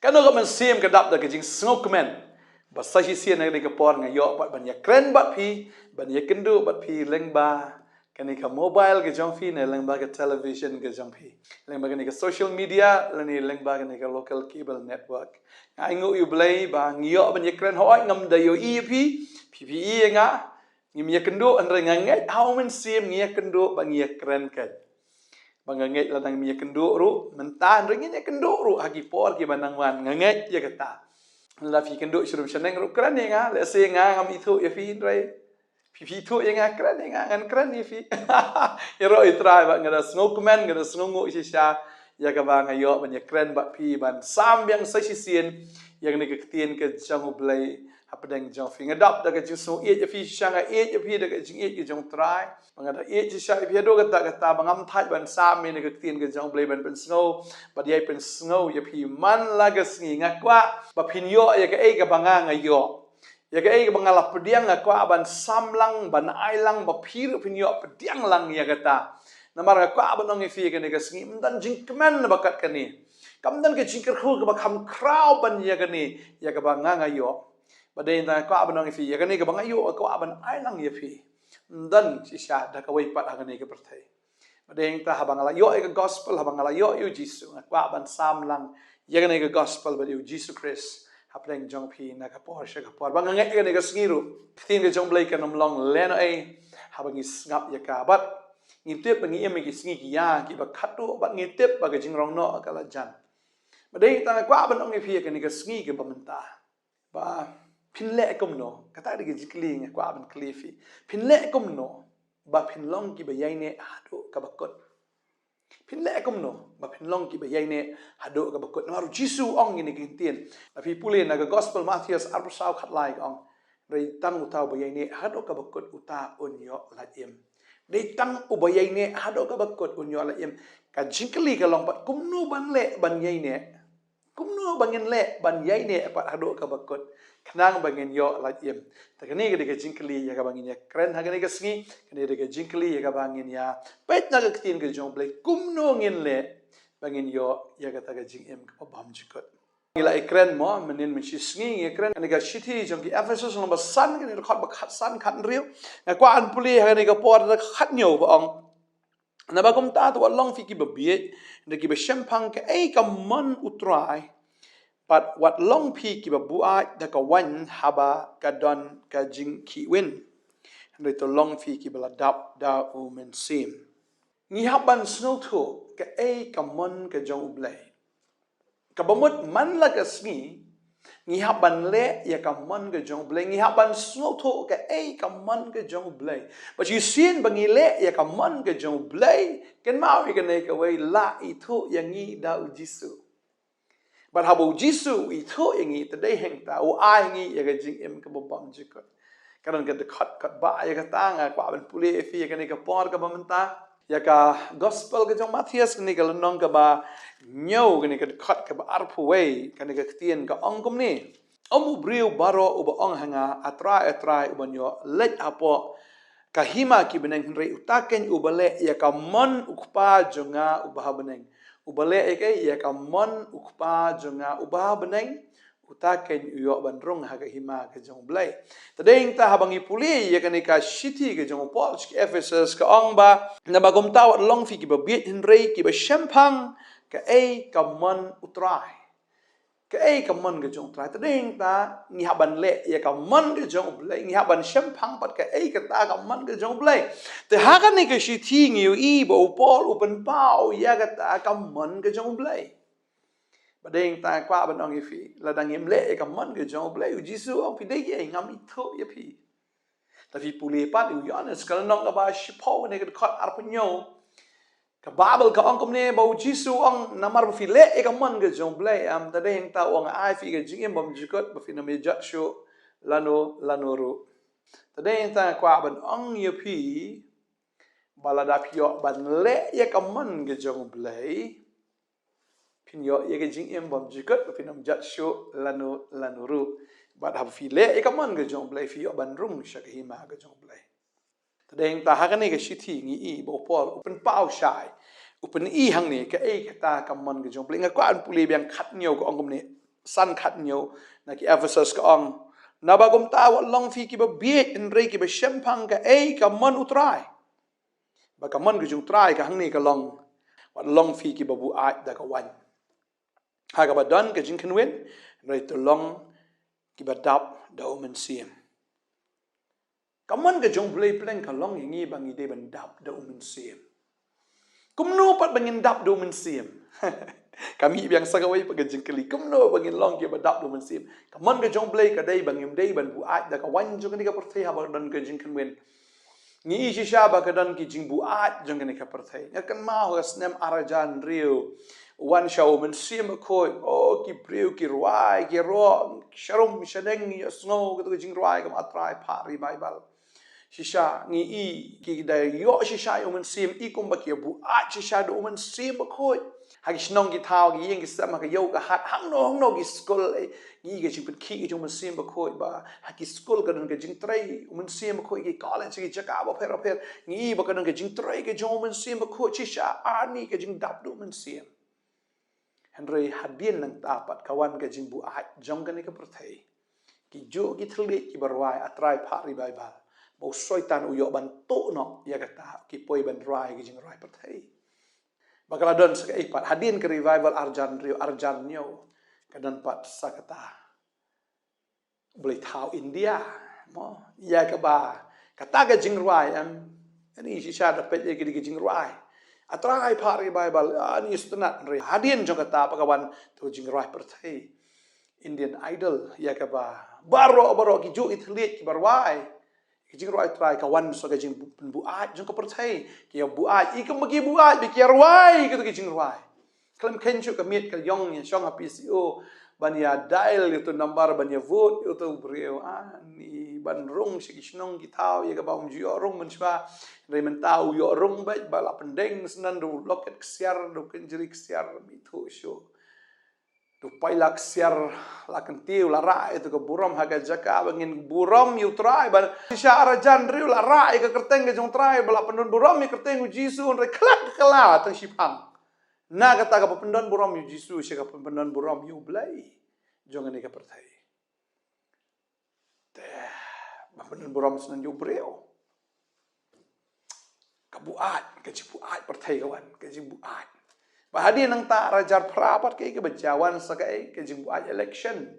kan no man sim kadap da jing smoke man basa si sien na ka por nga yo pat ban ya kren bat phi ban ya kendu bat phi lengba kan ka mobile ke jong phi ne lengba ka television ke jong phi lengba kan ka social media lani lengba kan ka local cable network ai ngu yu blai ba ngyo ban ya kren hoi ngam da yo i phi phi nga ngim ya kendu an renga ngai how man sim ngia kendu ban ya kren ka bangangit la nang miya kenduk ru mentan ringin ya kenduk ru hagi por ki banang wan ngangit ya kata la fi kenduk syurum sheneng ru kran ya nga le se nga ngam itu ya fi drai fi tu ya nga kran ya nga ngan kran ya fi ya ro itrai ba ngada snow man ngada snow ngu sha ya ka ba ngayo ban ya kran ba fi ban sam yang sa si sien yang ni ka tien ka jang blai hapdeng jang fi ngadap da ka jing so ya fi shanga ya fi da ka jing ya jong trai bangada ci sha fi do kata bangam thai ban sam ni ka tien ka jong blai ban pen snow ba dai pen snow ya fi man la ga sngi ngakwa ba phin yo ya ka ka banga ngayo ya ka bangala pediang ngakwa ban sam lang ban ai lang ba phir phin yo pediang lang ya kata namar ngakwa ban ong fi ka ni ka sngi mdan jing kman na bakat ka ni kamdan ka jing khu ka ba kham kraw ban ya ka ni ya ka banga ngayo badai na ko abanong ifi ya kani ka bangayo ko aban ai lang ya fi dan si sha da ka wai pat agani ka perthai badai ta habangala yo ka gospel habangala yo yu jisu ko aban sam lang ya kani ka gospel ba yu jisu christ hapdeng jong phi na ka por sha ka por bangangai kani ka sgiru tin ka jong blai ka nom long leno ai habangi ngap ya ka bat ngitep bangi em ki sngi ki ya ki ba khatu ba ngitep ba ka jingrong no ka la jan badai ta ko abanong ifi ya kani ka sngi ka bamenta ba Phin le kumno kata de jikli nga kwa ban klifi phin le kumno ba phin long ki ba iaineh haduh kabakut phin le kumno ba phin long ki ba iaineh haduh kabakut maru jisu ong ni kin ba fi pulin na gospel matthias arbusau khat lai ong rei tang utau ba iaineh haduh kabakut uta unyo laim dei tang u ba iaineh haduh kabakut unyo laim ka jikli ka long pat kumno ban le ban iaineh kumno bangin le ban iaineh pat haduh kabakut kenang bangin yo laim takani ke de jingkli ya ka bangin ya kren hagani ke sngi kani de jingkli ya ka bangin ya pet na ke tin ke jong blai kumno ngin le bangin yo ya ka ta ke jing em ka bam jikot ila ikren mo menin min sngi ya kren ani ka shiti jong ki ephesus number san ke ni khot ba khat san khat riu na kwa an puli hagani ka por da khat nyo ba ong na ba kum ta to long fi ki ba biet de ki ba shempang ke ai ka man utrai but what long pi ki ba buat da ka wan haba ka don ka jing ki win and to long pi ki ba dap da u men sim ni haban snow to ka ka mon ka jong blai ka bamut man la ka sngi ni haban le ya ka mon ka jong blai ni haban snow to ka mon ka jong blai but you seen bangi le ya ka mon ka jong blai ken mau ka ne ka wei la I thu yang ni da u jisu but habo jisu itu ingi today heng ta o ai ngi ya ga jing em ka bom jikot karan ka de khat ba ya ka tanga kwa ban puli fi ya ka ni ka por ka bamenta ya ka gospel ka jong matthias ni ka nong ka ba nyo ka ni ka khat ka ba arpu wei ka ni ka tien ka ong kum ni omu briu baro u ba ong hanga atra u banyo let apo kahima ki beneng rei utaken u bale ya ka mon ukpa jonga u ba beneng ubale eke ya ka mon ukpa jonga uba beneng utaken uyo bandrong ha ka hima ka jong blai tadeng ta habangi puli ya ka ni ka shiti ka jong pol ki ephesus ka ong ba na bagom taw long fi ki ba biet hinrei ki ba shempang ka ka mon utrai ka ka mon ka jong trai tadeng ta ni haban le ya ka mon ka jong blai ni haban shempang pat ka ta ka mon ka jong blai te ha ka ni ka shiti ngi I ba pol upen pau ya ka mon ka jong blai badeng ta kwa ban ong ifi la dang im le ka mon ka jong blai u jisu ong pi de ye ngam I tho ya pi ta fi puli pat u yones ka nong ka ba shipo ne ka khat ar punyo ka babel ka ong komne ba jisu ong namar fi le ka mon ka jong blai am ta deng ta ong ai fi ka jing em bom jikot ba fi na me jat shu lano ru ta deng ta kwa ban ong ya pi balada pio ban le ya ka mon ka jong blai pin yo ya ka jing em bom jikot ba fi nam jat shu lano ru ba ha fi le ya ka mon ka jong blai fi yo ban rung sha ka hima ka jong blai tadeng ta ha ka ni ka shithi ngi I bo pol upen pau shai upen I hang ni ka ta ka mon ka jong blai nga kwa an puli biang khat nyo ko ong kom ni san khat nyo na ki Ephesus ka ong na bagom tawa long fi ki ba biet in re ki ba shempang ka ka man utrai ba ka man gujung trai ka hangni ka long wat long fi ki ba bu ai da ka wan ha ka ba don ka jing kenwen re to long ki ba dap da omen sim ka man ka jong blay pleng ka long ngi ba ngi de ban dap da omen sim kumno pat bangin dap do men sim kami biang sagawai pag jingkeli kumno bangin long ke badap do men sim kaman ke jong play ka dai bangim dai ban bu at da ka wan jong ni ka perthai ha ba dan ke jingken wen ni isi sha ba ka dan ki jing bu at jong ni ka perthai kan ma ho snem arajan rio wan show men sim ko o ki breu ki ruai ki ro sharum shadeng ya snow ka jing ruai ka atrai pari bible shisha ngi i ki da yo shisha yo men sim I kum ba ki bu a shisha do men sim ba khoi ha ki shnong ki thao ki yeng ki sam ka yo ka hat hang no ki skol ngi ke ching ki ki men sim ba khoi ba ha ki skol ka dun ke jing trai men sim ba khoi ki college ki jaka ba pher ngi ba ka dun ke jing trai ke jong men sim ba khoi shisha ani ke jing dap do men sim henry hadien nang tapat kawan ke jing bu a jong ka ni ka perthai ki jo ki thli ki barwai atrai phari bible bau soitan uyo ban to no ya kata ki poi ban rai ki jing rai perthai bakal don sa ipat hadin ke revival arjan rio arjan nyo kadan pat sakata boleh thau India mo ya ka ba kata ke jing rai am ani si sha da pet ki jing rai atrai pari bible ani stunat re hadin jong kata pakawan to jing rai perthai Indian Idol ya ka ba baro ki jo ithliet ki barwai jing roi try kawan so ka jing bu ai jong ka perthai ki bu ai I ka magi bu ai bi ki roi ka jing roi klem ken chu ka miet ka yong ni shong ha PCO ban ya dial itu number ban ya vote itu breu ani ban rong si kishnong ki thao ya ka ba jo rong men swa re men tau yo rong ba bala pendeng senan du loket ksiar du kenjeri ksiar mi thu sho tu pailak siar lakan tiu la rai tu ke buram haga jaka bangin buram yu trai ban sha arajan riu la rai ke kerteng ke jong trai bala pendon buram mi kerteng jisu re klak kala tang sipang na kata ka pendon buram yu jisu sha ka pendon buram yu blai jong ni ka perthai te ba pendon buram senan yu breu ka buat ke cipuat perthai kawan ke cipuat bahadi nang ta rajar prapat ke bajawan sakai ke jing buat election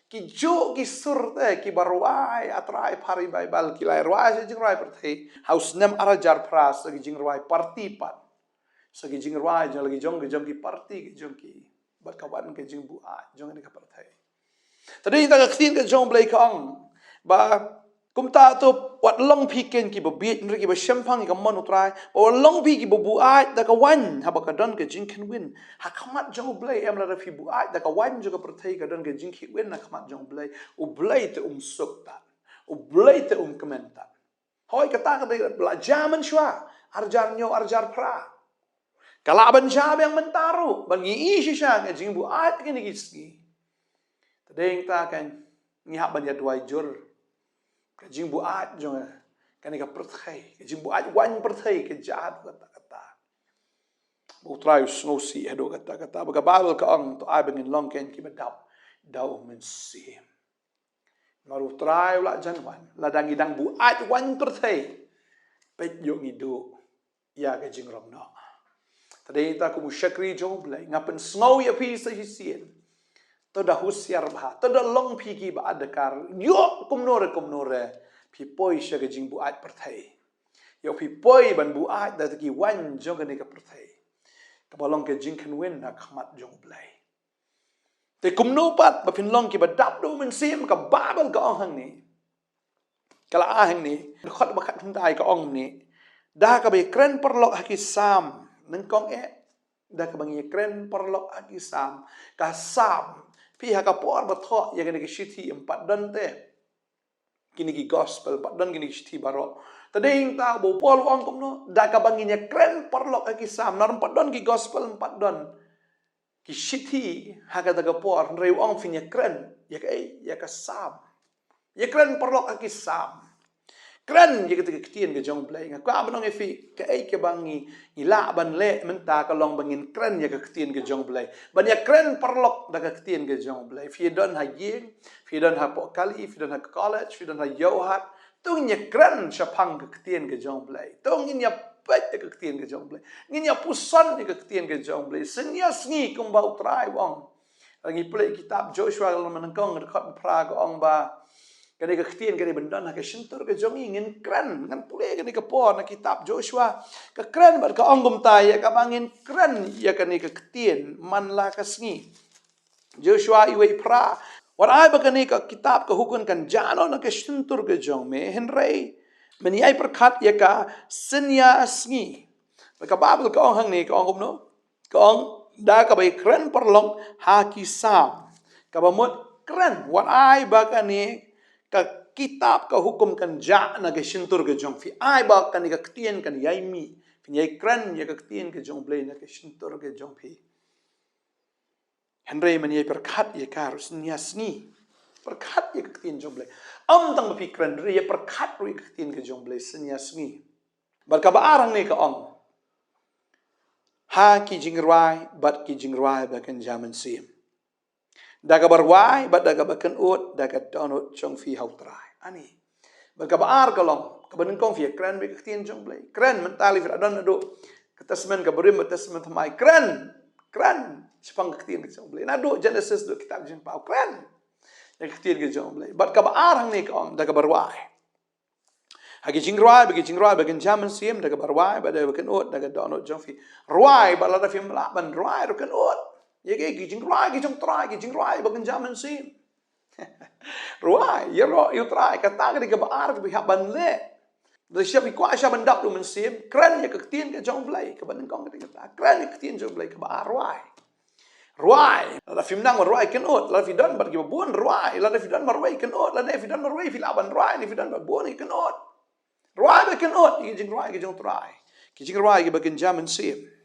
ki jo ki sur te ki barwai atrai pari bible ki lai rwai jing rai perthai haus nem arajar pras ki jing rwai parti pat sagi jing rwai jong lagi jong ki parti ki jong ki bat kawan ke jing buat jong ni ka perthai tadi ta ka khin ke jong blai kong ba kumta tu wat long pi ken ki bobit nri ki ba shempang ki mon utrai o long pi ki bobu ai da ka wan ha ba ka don ke jing ken win ha khamat jong blai em la da fi bu ai da ka wan jo ka perthai ka don ke jing ki win na khamat jong blai u blai te suk ta u blai te komenta hoi ka ta ka de bla jaman shwa arjar nyo arjar pra kala ban sha yang mentaru ban ngi shi sha ke jing bu ai ke ni ki ski tadeng ta kan ni ha ban ya duai jur ka jing bu at jong ka ni ka perthai ka jing bu at wan perthai ka jat kata bu try snow si edo kata ba ka babel ka ang to ai bangin long ken ki badap dau men si maru try la jan wan la dang idang bu at wan perthai pet yo ngidu ya ka jing rom no tadi ta ku musyakri jong blai ngapen snow ya pi sa hisien to da husiar bah to da long pi ki ba adakar yo kumnore pi poi sha ga jing bu at perthai yo pi poi ban bu at da ki wan jong ni ka perthai ka balong ke jing kan wen na khamat jong blai te kumno pat ba phin long ki ba dap do men sim ka babel ka ong hang ni kala a hang ni khot ba khat dai ka ong ni da ka be kren perlok haki sam nang kong da ka bangi kren perlok haki sam ka sam pi ha ka por ba tho ya ga ni ki shithi empat dan te kini ki gospel pat dan kini shithi baro tading ta bo pol ong kom no da ka bangi nya kren perlok ki sam nar empat dan ki gospel empat dan ki shithi ha ka da ka por reu ong finya kren ya ka sam ya kren perlok ki sam keren je ketika ketien ke jong blai nga kwa benong efi ke ai ke bangi ila ban le menta ka long bangin keren je ke ketien ke jong blai ban ya keren perlok da ke ketien ke jong blai fi don ha yeng fi don ha po kali fi don ha college fi don ha yohat tung nya keren sapang ke ketien ke jong blai tung nya pet ke ketien ke jong blai nya pusan ke ketien ke jong blai senya sngi kum bau trai wong lagi play kitab Joshua kalau menengkong dekat pra ko ong ba kani ka ketien kani bendan ka shintur ka jong ingin keren ngan pule kani ka por na kitab Joshua ka keren bar ka ongum ta ya ka bangin keren ya kani ka ketien man la ka sngi Joshua iwe pra war ai ba kani ka kitab ka hukun kan jano na ka shintur ka jong me henrei meni ai perkat ya ka senya sngi ka babel ka ong hang ni ka ongum no ka ong da ka bai keren perlong ha kisam ka ba mot keren war ai ba kani ka kitab ka hukum kan ja na ke shintur ke jong fi ai ba kan ka ketien kan yai mi fi yai kran ya ka ketien ke jong blai na ke shintur ke jong fi henrei man yai perkat ya ka harus niasni perkat ya ka ketien jong blai tang fi kran re ya perkat ru ka ketien ke jong blai sniasni bar ka ba arang ne ka ong ha ki jingrai bat ki jingrai ba kan jaman sim daga barwai bat daga bakan ut daga donut chong fi hautrai ani baga baar kalong kabanin kong fi kran be ketien chong blai kran mentali fi adon ado ketasmen kabarim ketasmen thamai kran sepang ketien ke chong blai nado Genesis do kitab jin pau kran ya ketien ke chong blai bat ka baar hang ni kong daga barwai hagi jingrai bagi jaman sim daga barwai bat daga bakan ut daga donut chong fi ruai balada fi melaban ruai ro kan ut ye ke jingrai ke jong trai ke jingrai bagan jaman sim ruai ye ro yu trai kata ke ke baar ke haban le de siap ikwa sya bandap du men sim kran ye ke ketien ke jong blai ke ban kong ke kata kran ye ketien jong blai ke baar ruai la fi mnang ruai ken ot la fi don bar ke buon ruai la fi don ruai ken ot la ne fi don ruai fi laban ruai ni fi don buon ken ot ruai be ken ot ye jingrai ke jong trai ke jingrai ke bagan jaman sim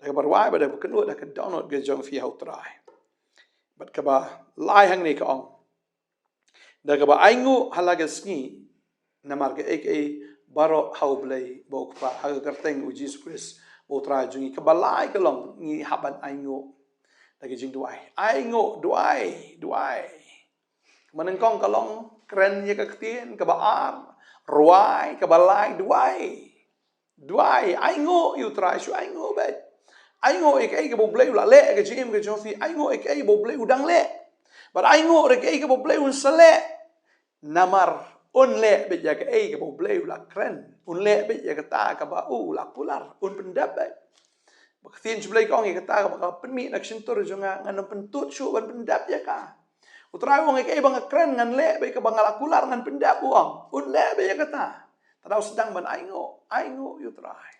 daga barwai ba daga kenut daga download ke jong fi hautrai bat ka ba lai hang ni ka ong daga ba aingu halaga sngi namar ke ek baro hau blai bok pa haga karteng uji Jesus bo tra jungi ka ba lai ka long ni haban aingu daga jing duai maneng kong ka long kren ye ka ktien ka ba ar ruai ka ba lai duai aingu yu tra shu aingu ba aingo ek ke bo blai la le ke jim ke jofi aingo ek bo blai udang le but aingo re ke bo blai un sale namar un le be ja ke bo blai la kren un le be ja ke ta ka ba u la pular un pendap ba baktin blai kong ke ta ka penmi nak sintur jonga ngan pentut su ban pendap ya ka utrai wong ek bang kren ngan le be ke bang la kular ngan pendap wong un le be ja ke ta tadau sedang ban aingo yu trai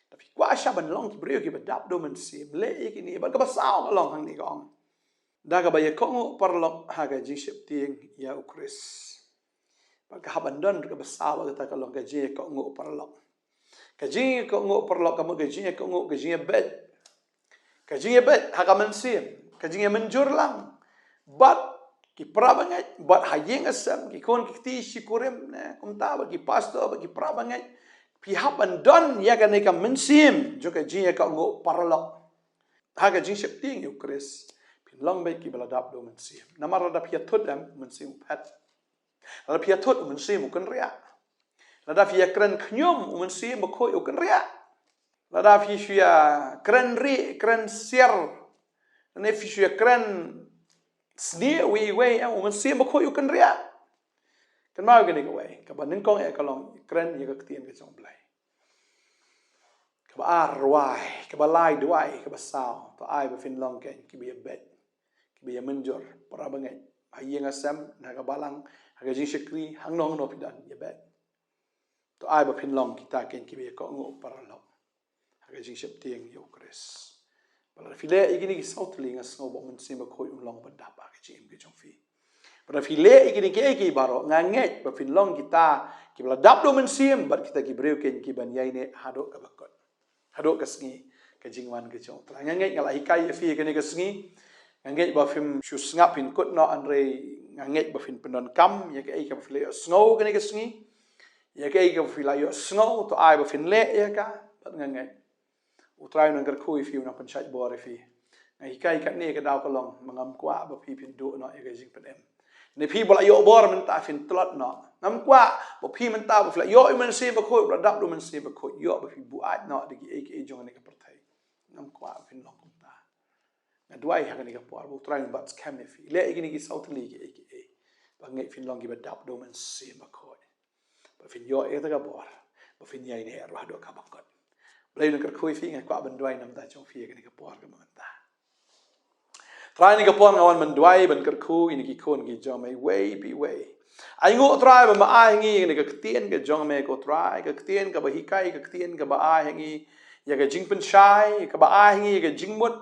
tapi kuasa ban long ki brio ki badap do men sim le ki ni ban ka basao long hang ni kong daga ba ye kong parlok haga ji sep tieng ya ukris ba ka haban don ka basao ka ta ka long ka ji kong parlok ka ji kong parlok ka mo ka ji bet haga men sim ka ji menjur lang bat ki prabangai bat hayeng asam ki kon ki ti shikurim na kum ta ba ki pastor ba ki prabangai pihak bandon ya kan ikam mensim juga jin ka ngo paralok haga jin sep ting yu kris pin long bai ki baladap do mensim namar da pia thot dam mensim phat la pia thot mensim kan ria la da pia kren khnyum mensim ba khoi kan ria la da pia kren ri kren sier ne pia kren sni we mensim ba khoi kan ria kan mau gani ko wai ka ban kong e ka long kren ye ka tien ke jong blai ka ba ar wai ka ba lai duai ka ba sao to ai ba fin long ken ki bi bet ki bi menjor para bangai ayeng asam na ka balang ha ji shikri hang no pidan ye bet to ai ba fin long kita ken ki bi ko ngo para lo ha ji shep tieng yo kres bala file igini ki sautli ngas ngo bo men sim ba khoi long ba da ba ka ji em ke jong fi pada file ikini ke baro nganget ba finlong kita ki bla dap do mensim bat kita ki breu ken ki ban iaineh haduh kabakut haduh kasngi ka jingwan ke chong tra nganget ngala hikai fi ke ni kasngi nganget ba fim shu ngap pin kut no andre nganget ba fin penon kam ya ke ka file snow ke ni kasngi ya cái phi la yo snow to ai ba Phin le ya ka bat ngai utrai nang khui fi na panchat bor fi ngai kai kat ne ka daw ka long mangam kwa ba Phi Phin du no ya ga jing pen em ne Phi bola yo bor man ta Phin tlot no ngam kwa ba Phi man ta ba fla yo man se ba khoi ba dap do man se ba khoi yo ba Phi bu ai no de ki jong ne ka perthai ngam kwa Phin long ta na duai ha ni ka por bu utrai ba scam ne fi le ki ni ki south li ki ba ngai Phin long ki ba dap do man se ba khoi ba Phin yo e ta ka bor ba Phin iaineh haduh kabakut Blay nak khui fi ngai kwa banduai nam ta chong fi ni ka por ka man ta trai ni ka por ngawan banduai ban kar khu ni ki khon ki jong mai way bi way ai ngo trai ba ma ai ngi ni ka tien ka jong me ko trai ka tien ka ba hi kai ka tien ka ba ai ngi ya ka jing pen shai ka ba ai ngi ka jing mut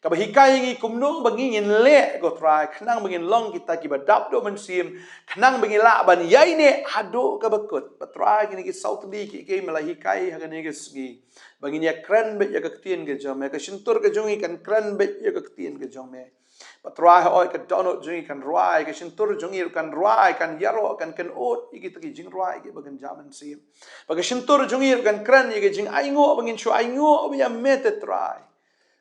ka ba hi kai ngi kumno ba ngi ngin le ko trai khnang ba ngin long kita ki ba dap do man sim khnang ba ngi la ban iaineh haduh kabakut ba trai ki ni ki south li ki mala hi kai ha ni ka sgi bagi ya kran bet ya ka tien ke jome ka sintur ke jongi kan kran bet ya ka tien ke jome patrai oi ka donut jongi kan ruai ka sintur jongi kan ruai kan yaro kan ot iki taki jing ruai ki bagan jaman sim bagi sintur jongi kan kran ye ke jing aingo bangin chu aingo ya mete trai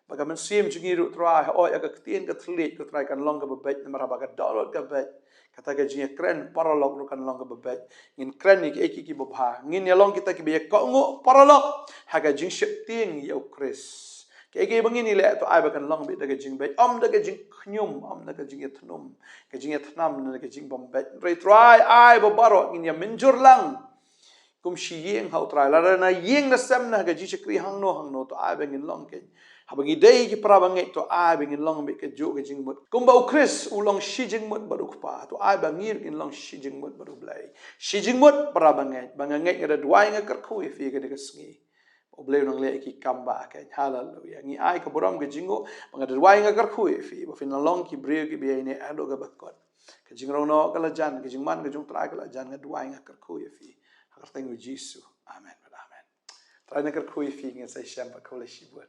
baga man sim jongi ru trai oi ya ka tien ka thlit ka trai kan long ka bet mara baga donut ka bet kata ke jing kran paralog ru kan long ka bet ngin kran ni ki bobha ngin ya long kita ki be ko ngo paralog haga jing ship ting ya Chris ke bangin ni le to ai ba kan long bit da ke jing bet da ke jing khnyum da ke jing thnum ke jing thnam da ke jing bom bet re try ai ba baro ngin ya minjur lang kum shi yeng hau try la na yeng na sem na ke ji chakri hang no to ai ba ngin long ke ha bangi dei ki pra bangai to ai ba ngin long bit ke jo ke jing mut kum ba Chris u long shi jing mut ba ruk pa to ai ba ngir ngin long shi jing mut ba ru blai shi jing mut pra bangai ngada duai nga kar khu fi ke de ke sngi obleu nang le ki kamba ke hallelujah ngi ai ka boram ke jingo banga duai nga kar khu fi ba fin long ki breu ki be ne ado ga bakot ke jingro no kala jan ke jingman ke jung trai kala jan nga duai nga kar khu fi har tengu jisu amen amen trai na kar khu fi ngi sai sham ba ko le shibut